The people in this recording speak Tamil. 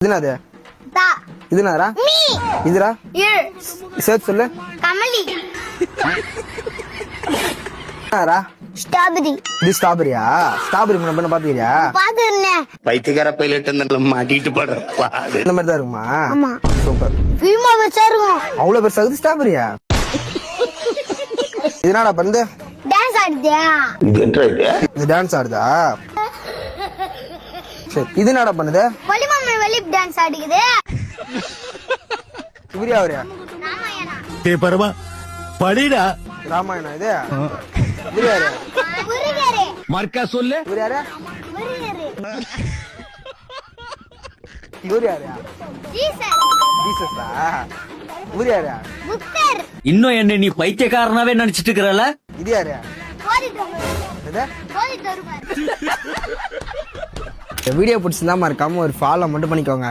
இதுனாது இதுனாரா இதுரா சேர்த்து சொல்லு கமலி ஸ்ட்ராபெரி இது ஸ்ட்ராபெரியா ஸ்ட்ராபெரி முன்ன பாத்துக்கிறியா பாத்துறேன் பைத்தியக்கார பைலட் மாட்டிட்டு படுறப்பா இந்த மாதிரி தான் இருக்குமா ஆமா சூப்பர் வீமா வச்சா இருக்கும் அவ்வளவு பெருசா இருக்குது ஸ்ட்ராபெரியா இதனாடா பண்ணு டான்ஸ் ஆடுதியா இது என்ன இது இது டான்ஸ் ஆடுதா சரி இது என்னடா பண்ணுது வலிமாமே வலி டான்ஸ் ஆடுக்குது இவரியா அவரியா ராமாயணா பரமா படிடா ராமாயணம் இது இவரியாரு முருகரே மர்க்கா சொல்லு இவரியாரு முருகரே இவரியாரு ஜீசஸ் ஜீசஸா இவரியாரு புத்தர் இன்னும் என்ன நீ பைத்தியக்காரனாவே நினைச்சிட்டு இருக்கிறல இது யாரு கோதி தருவார் இது கோதி தருவார் வீடியோ பிடிச்சிருந்தா மறக்காம ஒரு ஃபாலோ மட்டும் பண்ணிக்கோங்க.